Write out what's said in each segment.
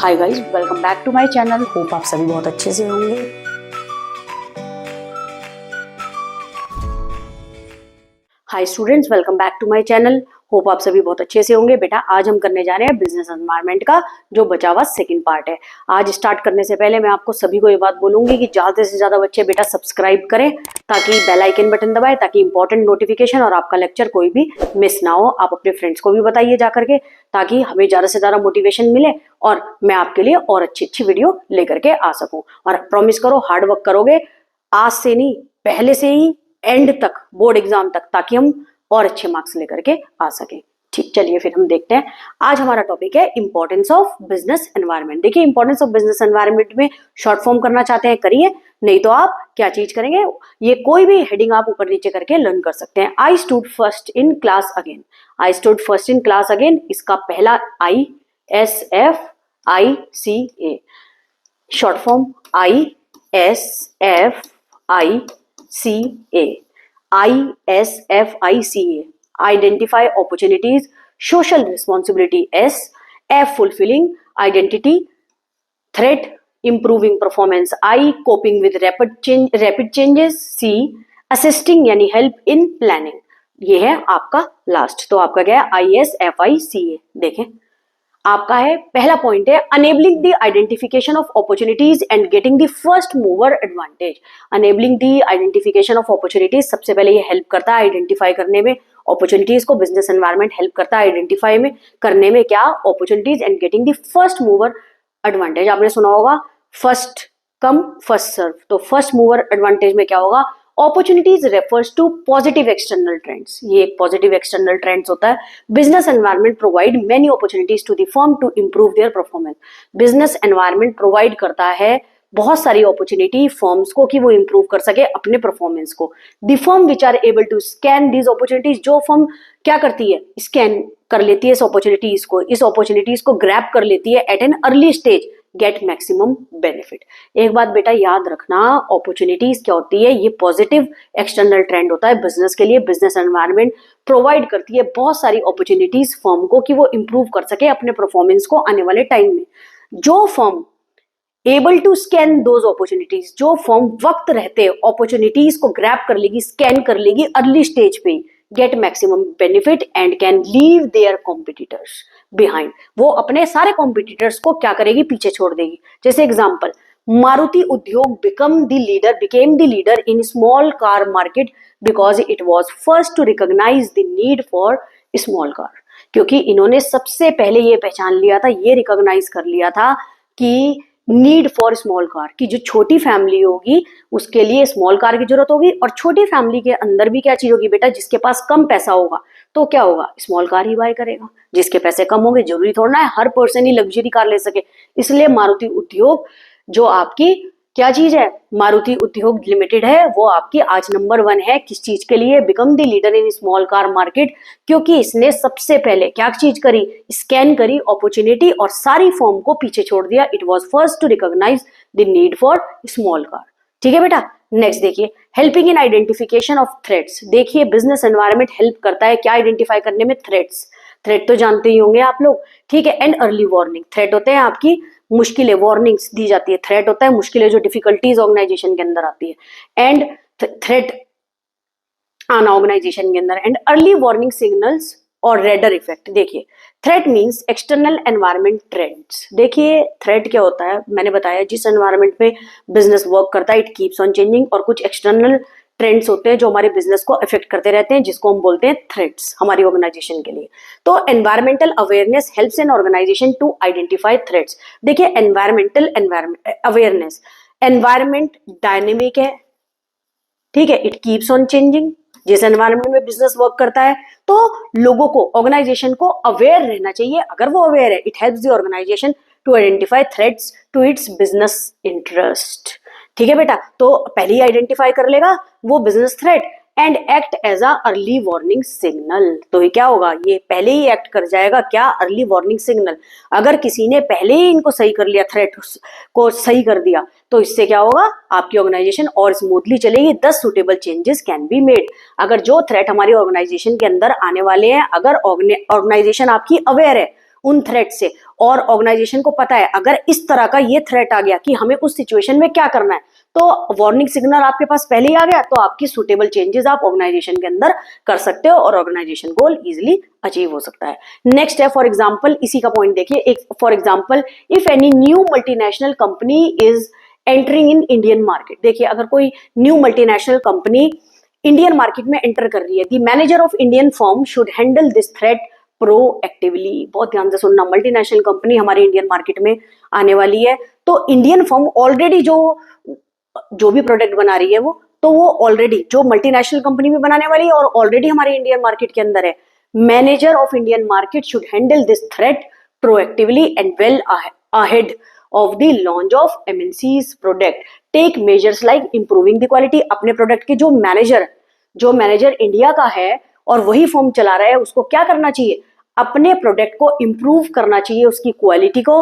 Hi guys, welcome back to my channel. Hope आप सभी बहुत अच्छे से होंगे। Hi students, welcome back to my channel. Hope आप सभी बहुत अच्छे से होंगे। बेटा आज हम करने जा रहे हैं बिजनेस एनवायरनमेंट का जो बचा हुआ सेकंड पार्ट है। आज स्टार्ट करने से पहले मैं आपको सभी को ये बात बोलूंगी कि ज्यादा से ज्यादा बच्चे बेटा सब्सक्राइब करें ताकि बेल आइकन बटन दबाएं ताकि इंपॉर्टेंट नोटिफिकेशन और आपका लेक्चर कोई भी मिस ना हो। आप अपने फ्रेंड्स को भी बताइए जा करके ताकि हमें ज्यादा से ज्यादा मोटिवेशन मिले और मैं आपके लिए और अच्छी अच्छी वीडियो लेकर के आ सकूं। और प्रॉमिस करो हार्ड वर्क करोगे आज से नहीं, पहले से ही एंड तक, बोर्ड एग्जाम तक, ताकि हम और अच्छे मार्क्स लेकर के आ सके। ठीक, चलिए फिर हम देखते हैं। आज हमारा टॉपिक है इंपॉर्टेंस ऑफ बिजनेस एनवायरनमेंट। देखिए इंपॉर्टेंस ऑफ बिजनेस एनवायरनमेंट में शॉर्ट फॉर्म करना चाहते हैं करिए, नहीं तो आप क्या चीज करेंगे, ये कोई भी हेडिंग आप ऊपर नीचे करके लर्न कर सकते हैं। I stood first in class again. I stood first in class again, इसका पहला आई SFICA, short form ISFICA, ISFICA, identify opportunities, social responsibility S, F fulfilling identity, threat improving performance I, coping with rapid changes C, assisting यानी help in planning। ये है आपका last, तो आपका क्या है ISFICA। देखें आपका है पहला पॉइंट है enabling the identification of opportunities and getting the first mover advantage. Enabling the identification of opportunities, सबसे पहले ये हेल्प करता है आइडेंटिफाई करने में अपॉर्चुनिटीज को। बिजनेस एनवायरनमेंट हेल्प करता है आइडेंटिफाई में करने में क्या, opportunities, and getting the first mover advantage. आपने सुना होगा फर्स्ट कम फर्स्ट सर्व, तो फर्स्ट मूवर एडवांटेज में क्या होगा, opportunities refers to positive external trends. ये एक पॉजिटिव एक्सटर्नल ट्रेंड्स होता है। Business environment provide many opportunities to the firm to improve their performance. Business environment provide करता है बहुत सारी अपॉर्चुनिटी फर्म्स को कि वो इंप्रूव कर सके अपने परफॉर्मेंस को। The firm which are able to scan these opportunities, जो फर्म क्या करती है, स्कैन कर लेती है इस अपॉर्चुनिटीज को ग्रैब कर लेती है at an early stage, get maximum benefit. एक बात बेटा याद रखना, अपॉर्चुनिटीज क्या होती है, ये पॉजिटिव एक्सटर्नल ट्रेंड होता है बिजनेस के लिए। बिजनेस एनवायरनमेंट प्रोवाइड करती है बहुत सारी अपॉर्चुनिटीज फर्म को कि वो इंप्रूव कर सके अपने परफॉर्मेंस को आने वाले टाइम में। जो firm able to scan those opportunities, जो फर्म वक्त रहते अपॉर्चुनिटीज को ग्रैब कर लेगी, स्कैन कर लेगी अर्ली स्टेज पे, get maximum benefit and can leave their competitors behind. वो अपने सारे कॉम्पिटिटर्स को क्या करेगी, पीछे छोड़ देगी। जैसे example, Maruti Udyog became the leader in small car market because it was first to recognise the need for small car. क्योंकि इन्होंने सबसे पहले ये पहचान लिया था, ये रिकॉग्नाइज कर लिया था कि नीड फॉर स्मॉल कार, की जो छोटी फैमिली होगी उसके लिए स्मॉल कार की जरूरत होगी। और छोटी फैमिली के अंदर भी क्या चीज होगी बेटा, जिसके पास कम पैसा होगा तो क्या होगा, स्मॉल कार ही बाय करेगा। जिसके पैसे कम होंगे, जरूरी थोड़ा है हर पर्सन ही लग्जरी कार ले सके। इसलिए मारुति उद्योग जो आपकी क्या चीज है, मारुति उद्योग लिमिटेड है, वो आपकी आज नंबर 1 है। किस चीज के लिए, become the leader in small car market, क्योंकि इसने सबसे पहले क्या चीज करी, स्कैन करी अपॉर्चुनिटी और सारी फॉर्म को पीछे छोड़ दिया। It was first to recognise the need for small car. ठीक है बेटा, नेक्स्ट देखिए, helping in identification of threats. देखिए बिजनेस एनवायरनमेंट हेल्प करता है क्या आइडेंटिफाई करने में, थ्रेट्स। थ्रेट तो जानते ही होंगे आप लोग, ठीक है। एंड अर्ली वार्निंग, थ्रेट होते हैं आपकी मुश्किलें, वार्निंग्स दी जाती है। थ्रेट होता है मुश्किलें जो डिफिकल्टीज ऑर्गेनाइजेशन के अंदर आती है, एंड थ्रेट आना ऑर्गेनाइजेशन के अंदर। एंड अर्ली वार्निंग सिग्नल्स और रेडर इफेक्ट। देखिए threat means external environment trends. देखिए थ्रेट क्या होता है, मैंने बताया जिस एनवायरनमेंट में बिजनेस वर्क करता है इट कीप्स ऑन चेंजिंग, और कुछ एक्सटर्नल ट्रेंड्स होते हैं जो हमारे बिजनेस को अफेक्ट करते रहते हैं, जिसको हम बोलते हैं थ्रेट्स हमारी ऑर्गेनाइजेशन के लिए। तो environmental awareness helps an organisation to identify threats. देखिए एनवायरमेंटल अवेयरनेस, एनवायरमेंट डायनेमिक है, ठीक है, इट कीप्स ऑन चेंजिंग। जिस एनवायरनमेंट में बिजनेस वर्क करता है तो लोगों को, ऑर्गेनाइजेशन को अवेयर रहना चाहिए। अगर वो अवेयर है, it helps the organisation to identify threats to its business interest. ठीक है बेटा, तो पहले ही आइडेंटिफाई कर लेगा वो business threat and act as a early warning signal. तो ये क्या होगा, ये पहले ही एक्ट कर जाएगा क्या, अर्ली वार्निंग सिग्नल। अगर किसी ने पहले ही इनको सही कर लिया, थ्रेट को सही कर दिया, तो इससे क्या होगा, आपकी ऑर्गेनाइजेशन और स्मूथली चलेगी। 10 suitable changes can be made. अगर जो थ्रेट हमारी ऑर्गेनाइजेशन के अंदर आने वाले हैं, अगर ऑर्गेनाइजेशन आपकी अवेयर है उन थ्रेट से, और ऑर्गेनाइजेशन को पता है अगर इस तरह का ये थ्रेट आ गया कि हमें उस सिचुएशन में क्या करना है, तो वार्निंग सिग्नल आपके पास पहले ही आ गया, तो आपकी सुटेबल चेंजेस आप ऑर्गेनाइजेशन के अंदर कर सकते हो और ऑर्गेनाइजेशन गोल इजिली अचीव हो सकता है। नेक्स्ट है फॉर एग्जाम्पल, इसी का पॉइंट देखिए, एक for example, if any new multinational company is entering in Indian market. देखिए अगर कोई new multinational company Indian market में एंटर कर रही है, the manager of Indian firm should handle this threat proactively. बहुत ध्यान से सुनना, मल्टीनेशनल कंपनी हमारी इंडियन मार्केट में आने वाली है, तो इंडियन फर्म ऑलरेडी जो भी प्रोडक्ट बना रही है तो वो ऑलरेडी जो मल्टीनेशनल कंपनी भी बनाने वाली है और ऑलरेडी हमारे इंडियन मार्केट के अंदर है, manager of Indian market should handle this threat proactively and well ahead of the launch of MNC's product. Take measures like improving the quality. अपने प्रोडक्ट के जो मैनेजर इंडिया का है और वही फॉर्म चला रहा है, उसको क्या करना चाहिए, अपने प्रोडक्ट को इम्प्रूव करना चाहिए, उसकी क्वालिटी को,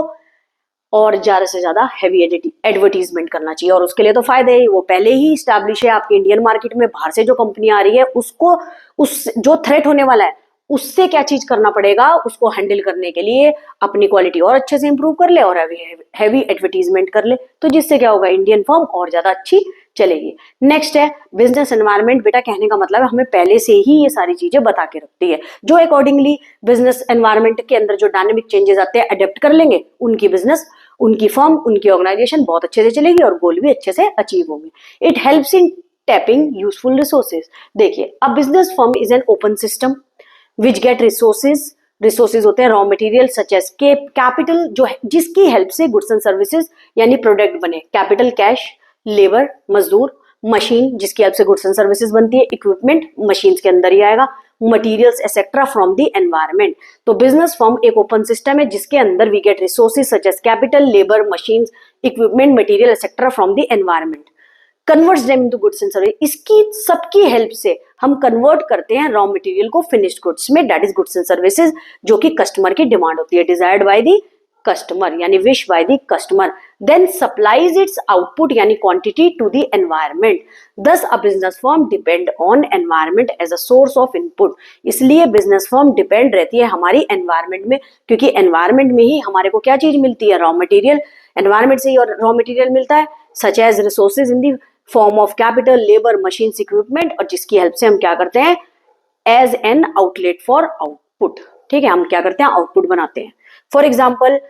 और ज्यादा से ज्यादा हैवी एडवर्टीजमेंट करना चाहिए। और उसके लिए तो फायदे है, वो पहले ही स्टैब्लिश है आपके इंडियन मार्केट में, बाहर से जो कंपनी आ रही है उसको उस जो थ्रेट होने वाला है उससे क्या चीज करना पड़ेगा, उसको हैंडल करने के लिए अपनी क्वालिटी और अच्छे से इंप्रूव कर ले और हैवी एडवर्टीजमेंट कर ले, तो जिससे क्या होगा, इंडियन फर्म और ज्यादा अच्छी चलेगी। नेक्स्ट है बिजनेस एनवायरनमेंट। बेटा कहने का मतलब है हमें पहले से ही ये सारी चीजें बता के रखती है, जो अकॉर्डिंगली बिजनेस एनवायरनमेंट के अंदर जो डायनेमिक चेंजेस आते हैं अडेप्ट कर लेंगे, उनकी बिजनेस, उनकी फर्म, उनकी ऑर्गेनाइजेशन बहुत अच्छे से चलेगी और गोल भी अच्छे से अचीव होंगे। It helps in tapping useful resources. देखिए a business firm is an open system which get resources होते हैं raw material such as capital, जो जिसकी हेल्प से गुड्स एंड सर्विसेज यानी प्रोडक्ट बने, कैपिटल कैश, लेबर मजदूर, मशीन जिसकी हेल्प से गुड्स एंड सर्विसेज बनती है, इक्विपमेंट मशीन के अंदर ही आएगा, materials etcetera from the environment. तो बिजनेस फर्म एक ओपन सिस्टम है जिसके अंदर we get resources such as capital, labour, machine, equipment, material etcetera from the environment, converts them into goods and service. इसकी सबकी हेल्प से हम कन्वर्ट करते हैं रॉ मटेरियल को फिनिश्ड गुड्स में, that is goods and services, जो कि कस्टमर की डिमांड होती है, डिजायर्ड बाय द कस्टमर यानी wish by the customer, then supplies its output यानी quantity to the environment. Thus a business firm depend on environment as a source of input. इसलिए business firm depend रहती है हमारी environment में, क्योंकि environment में ही हमारे को क्या चीज मिलती है, रॉ मटेरियल, एनवायरमेंट से ही रॉ मटेरियल मिलता है, such as resources in the form of capital, labour, machines, equipment, और जिसकी हेल्प से हम क्या करते हैं, as an outlet for output. ठीक है, हम क्या करते हैं, आउटपुट बनाते हैं। For example,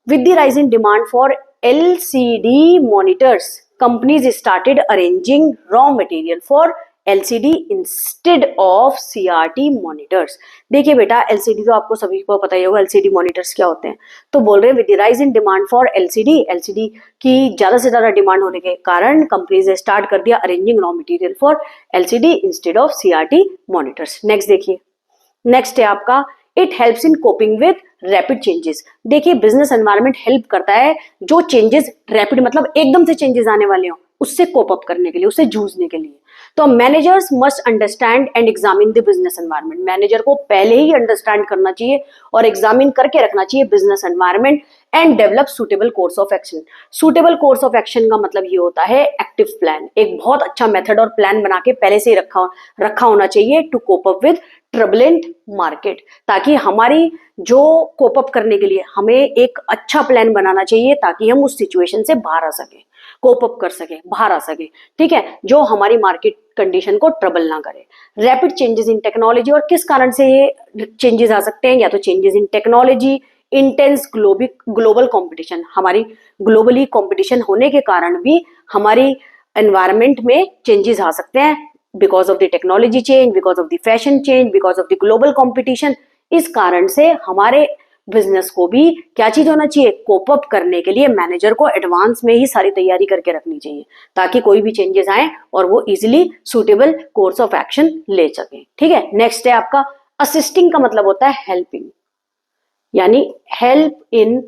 with the rise in demand for LCD monitors, companies started arranging raw material for LCD instead of CRT monitors। देखिए बेटा LCD तो आपको सभी को पता ही होगा, LCD monitors क्या होते हैं। तो बोल रहे हैं with the rise in demand for LCD की ज्यादा से ज्यादा डिमांड होने के कारण कंपनीज ने स्टार्ट कर दिया arranging raw material for LCD instead of CRT monitors। Next देखिए, नेक्स्ट है आपका it helps in coping with rapid changes. देखिए बिजनेस एनवायरनमेंट हेल्प करता है जो चेंजेस रैपिड मतलब एकदम से चेंजेस आने वाले हो उससे कोप अप करने के लिए, उससे जूझने के लिए। तो managers must understand and examine the business environment. Manager को पहले ही अंडरस्टैंड करना चाहिए और एग्जामिन करके रखना चाहिए business environment and develop suitable course of action. Suitable course of action का मतलब ये होता है एक्टिव प्लान, एक बहुत अच्छा मेथड और प्लान बना के पहले से ही रखा होना चाहिए to cope up with turbulent market, ताकि हमारी जो कोप अप करने के लिए हमें एक अच्छा प्लान बनाना चाहिए ताकि हम उस सिचुएशन से बाहर आ सके, कोप अप कर सके, बाहर आ सके। ठीक है, जो हमारी मार्केट कंडीशन को ट्रबल ना करे। रैपिड चेंजेस इन टेक्नोलॉजी, और किस कारण से ये चेंजेस आ सकते हैं, या तो changes in technology, intense global competition, हमारी ग्लोबली कंपटीशन होने के कारण भी हमारी एनवायरनमेंट में चेंजेस आ सकते हैं, because of the technology change, because of the fashion change, because of the global competition. इस कारण से हमारे बिजनेस को भी क्या चीज होना चाहिए, कोप अप करने के लिए मैनेजर को एडवांस में ही सारी तैयारी करके रखनी चाहिए ताकि कोई भी चेंजेस आए और वो easily suitable course of action ले सके। ठीक है, नेक्स्ट है आपका असिस्टिंग का मतलब होता है हेल्पिंग, यानी help in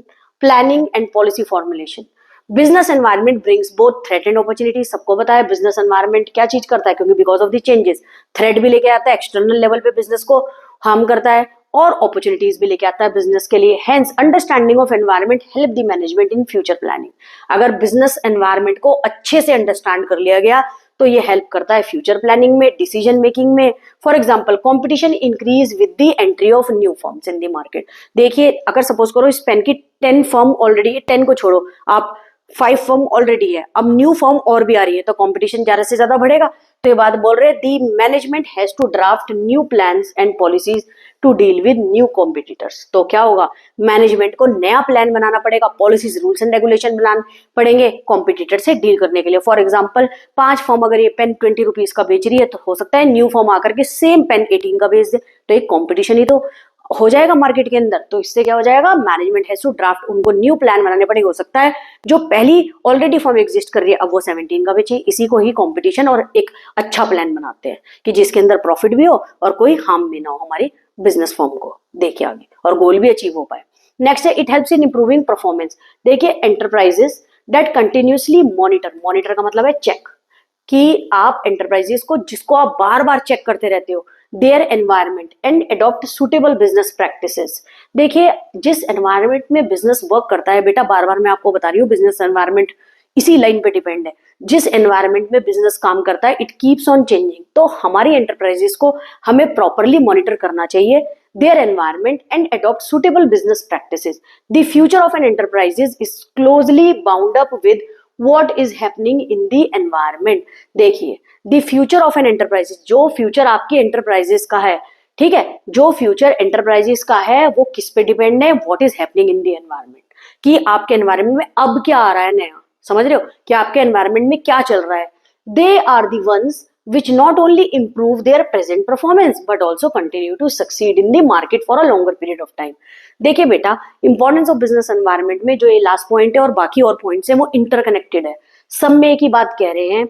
planning and policy formulation. Business environment brings both threat and opportunity. सबको पता है बिजनेस एनवायरनमेंट क्या चीज करता है, क्योंकि because of the changes threat भी लेके आता है एक्सटर्नल लेवल पे बिजनेस को, हार्म करता है और अपॉर्चुनिटीज भी लेके आता है बिजनेस के लिए। Hence understanding of environment help the management in future planning. अगर बिजनेस एनवायरनमेंट को अच्छे से अंडरस्टैंड कर लिया गया तो ये हेल्प करता है फ्यूचर प्लानिंग में, डिसीजन मेकिंग में। For example competition increase with the entry of new firms in the market. देखिए अगर सपोज करो इस पेन की 10 फर्म ऑलरेडी, 10 को छोड़ो आप 5 फर्म ऑलरेडी है, अब न्यू फर्म और भी आ रही है तो कंपटीशन ज्यादा से ज्यादा बढ़ेगा। तो ये बात बोल रहे हैं the management has to draft new plans and policies to deal with new competitors. तो क्या होगा, मैनेजमेंट को नया प्लान बनाना पड़ेगा, पॉलिसीज रूल्स एंड रेगुलेशन बनाने पड़ेंगे कॉम्पिटिटर से डील करने के लिए। फॉर एग्जाम्पल 5 फर्म अगर ये पेन 20 रुपीज का बेच रही है तो हो सकता है न्यू फर्म आकर के सेम पेन 18 का बेच दे, तो एक कॉम्पिटिशन ही तो हो जाएगा मार्केट के अंदर। तो इससे क्या हो जाएगा, मैनेजमेंट हैज टू ड्राफ्ट, उनको न्यू प्लान बनाने पड़ेगा। हो सकता है जो पहली ऑलरेडी फर्म एग्जिस्ट कर रही है अब वो 17 का बेचे, इसी को ही कंपटीशन और एक अच्छा प्लान बनाते हैं कि जिसके अंदर प्रॉफिट भी हो और कोई हार्म भी ना हो हमारी बिजनेस फर्म को, देखिए आगे, और गोल भी अचीव हो पाए। नेक्स्ट है it helps in improving performance. देखिए enterprises that continuously monitor, monitor का मतलब है चेक, कि आप एंटरप्राइजेस को जिसको आप बार बार चेक करते रहते हो, their environment and adopt suitable business practices. देखिए जिस एनवायरमेंट में बिजनेस वर्क करता है, बेटा बार बार मैं आपको बता रही हूँ बिजनेस एनवायरमेंट इसी लाइन पे डिपेंड है, जिस एनवायरमेंट में बिजनेस काम करता है इट कीप्स ऑन चेंजिंग। तो हमारी एंटरप्राइजेस को हमें प्रॉपरली मॉनिटर करना चाहिए their environment and adopt suitable business practices. The future of an enterprise is closely bound up with what is happening in the environment. देखिए the future of an enterprise, जो future आपकी enterprises का है, ठीक है, जो future enterprises का है वो किस पे डिपेंड है, what is happening in the environment, कि आपके environment में अब क्या आ रहा है नया, समझ रहे हो कि आपके environment में क्या चल रहा है। They are the ones which not only improve their present performance but also continue to succeed in the market for a longer period of time. देखिए बेटा इंपॉर्टेंस ऑफ बिजनेस एनवायरनमेंट में जो ये लास्ट पॉइंट है और बाकी और points हैं वो इंटरकनेक्टेड है, सब में एक ही बात कह रहे हैं।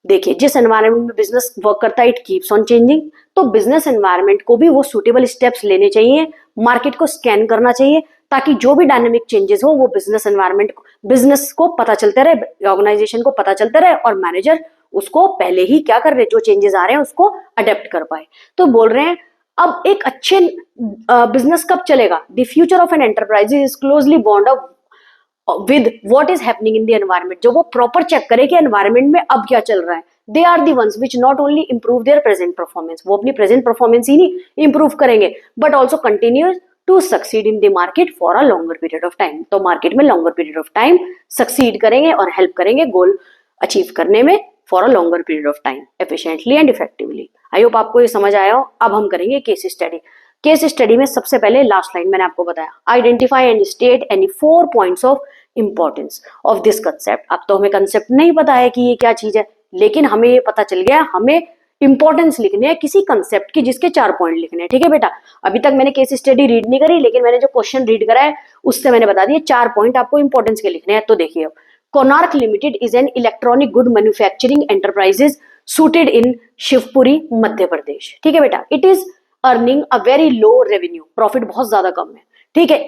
देखिए जिस एनवायरनमेंट में बिजनेस वर्क करता है इट कीप्स ऑन चेंजिंग, तो बिजनेस एनवायरनमेंट को भी वो सुटेबल स्टेप्स लेने चाहिए, मार्केट को स्कैन करना चाहिए ताकि जो भी डायनेमिक चेंजेस हो वो बिजनेस एनवायरनमेंट, बिजनेस को पता चलते रहे, ऑर्गेनाइजेशन को पता चलते रहे और मैनेजर उसको पहले ही क्या कर रहे, जो चेंजेस आ रहे हैं उसको अडेप्ट कर पाए। तो बोल रहे हैं अब एक अच्छे बिजनेस कब चलेगा, the future of an enterprise is closely bond up with what is happening in the environment, जो वो प्रॉपर चेक करे कि एनवायरनमेंट में अब क्या चल रहा है। They are the ones which not only improve their present performance, वो अपनी प्रेजेंट परफॉर्मेंस ही नहीं इंप्रूव करेंगे but also continue to succeed in the market for a longer period of time. तो मार्केट में longer period of time succeed करेंगे और help करेंगे गोल अचीव करने में for a longer period of time efficiently and effectively. I hope आपको ये समझ आया हो। अब हम करेंगे केस स्टडी। केस स्टडी में सबसे पहले लास्ट लाइन मैंने आपको बताया, identify and state any 4 points of importance of this concept. अब तो हमें कंसेप्ट नहीं पता है कि ये क्या चीज है, लेकिन हमें ये पता चल गया हमें इंपॉर्टेंस लिखने हैं किसी कंसेप्ट की जिसके 4 पॉइंट लिखने हैं। ठीक है बेटा, अभी तक मैंने केस स्टडी रीड नहीं करी, लेकिन मैंने जो क्वेश्चन रीड करा है उससे मैंने बता दिया 4 पॉइंट आपको इंपॉर्टेंस के लिखने हैं। तो देखिए Konark limited is an electronic good manufacturing enterprises suited in Shivpuri Madhya Pradesh. ठीक है बेटा, it is earning a very low revenue, profit बहुत ज्यादा कम है। ठीक है,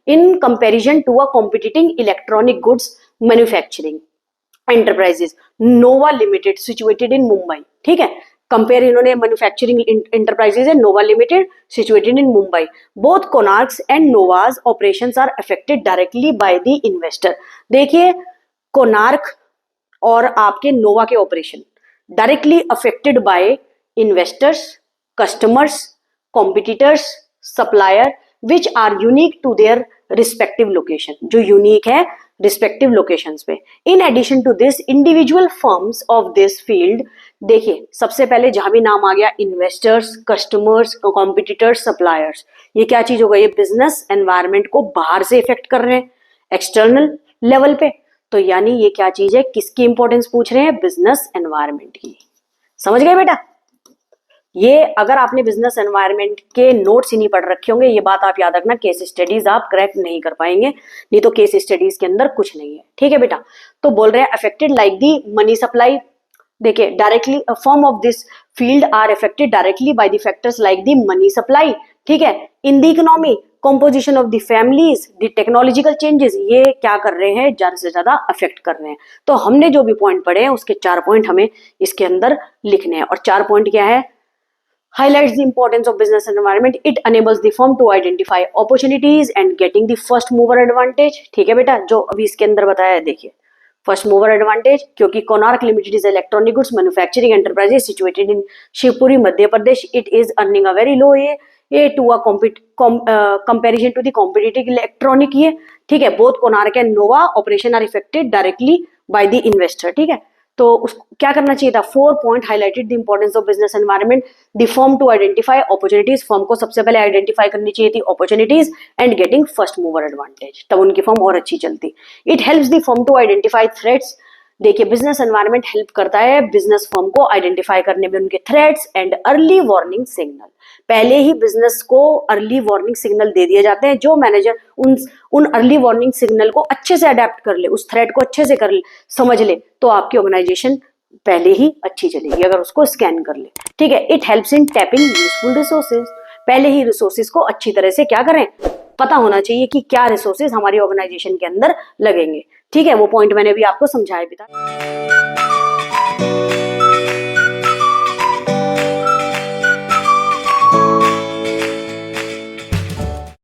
in comparison to a competing electronic goods manufacturing enterprises Nova limited situated in Mumbai. ठीक है, कंपेयर इन्होंने मैन्युफैक्चरिंग एंटरप्राइजेज है Nova limited situated in Mumbai. Both Konark's and Nova's operations are affected directly by the investor. देखिए कोनार्क और आपके नोवा के operation directly affected by investors, customers, competitors, supplier which are unique to their respective location, जो unique है respective locations पे। In addition to this individual firms of this field, देखिए सबसे पहले जहां भी नाम आ गया इन्वेस्टर्स, कस्टमर्स, कॉम्पिटिटर्स, सप्लायर्स, ये क्या चीज हो गई, ये बिजनेस एनवायरनमेंट को बाहर से इफेक्ट कर रहे हैं एक्सटर्नल लेवल पे। तो यानी ये क्या चीज है, किसकी इंपॉर्टेंस पूछ रहे हैं, बिजनेस एनवायरनमेंट की। समझ गए बेटा, ये अगर आपने बिजनेस एनवायरनमेंट के नोट्स ही नहीं पढ़ रखे होंगे, ये बात आप याद रखना, केस स्टडीज आप करेक्ट नहीं कर पाएंगे, नहीं तो केस स्टडीज के अंदर कुछ नहीं है। ठीक है बेटा, तो बोल रहे हैं affected like the money supply. देखिए directly firm of this field are affected directly by the factors like the money supply. ठीक है, in the economy, composition of the families, the technological changes, ये क्या कर रहे हैं, ज्यादा से ज्यादा अफेक्ट कर रहे हैं। तो हमने जो भी पॉइंट पढ़े हैं उसके 4 पॉइंट हमें इसके अंदर लिखने हैं, और 4 पॉइंट क्या है, highlights the importance of business environment. It enables the firm to identify opportunities and getting the first mover advantage. ठीक है बेटा, जो अभी इसके अंदर बताया है देखिए, फर्स्ट मूवर एडवांटेज, क्योंकि Konark limited is electronic goods manufacturing enterprise situated in Shivpuri Madhya Pradesh. It is earning a very low a to a comparison to the competitive electronic. ये ठीक है, both Konark and Nova operation are affected directly by the investor. ठीक है, तो उसको क्या करना चाहिए था, 4 point highlighted the importance of business environment, the firm to identify opportunities. Firm को सबसे पहले आइडेंटिफाई करनी चाहिए थी opportunities and getting first mover advantage, तब उनकी फर्म और अच्छी चलती. It helps the firm to identify threats. देखिए, बिजनेस एनवायरनमेंट हेल्प करता है बिजनेस फर्म को आइडेंटिफाई करने में उनके threats and early warning signal. पहले ही बिजनेस को अर्ली वार्निंग सिग्नल दे दिए जाते हैं. जो मैनेजर उन अर्ली वार्निंग सिग्नल को अच्छे से अडेप्ट कर ले, उस थ्रेट को अच्छे से कर ले, समझ ले, तो आपकी ऑर्गेनाइजेशन पहले ही अच्छी चलेगी अगर उसको स्कैन कर ले. ठीक है, it helps in tapping useful resources. पहले ही रिसोर्सेज को अच्छी तरह से क्या करें, पता होना चाहिए कि क्या रिसोर्सेज हमारी ऑर्गेनाइजेशन के अंदर लगेंगे. ठीक है, वो पॉइंट मैंने भी आपको समझाया भी था.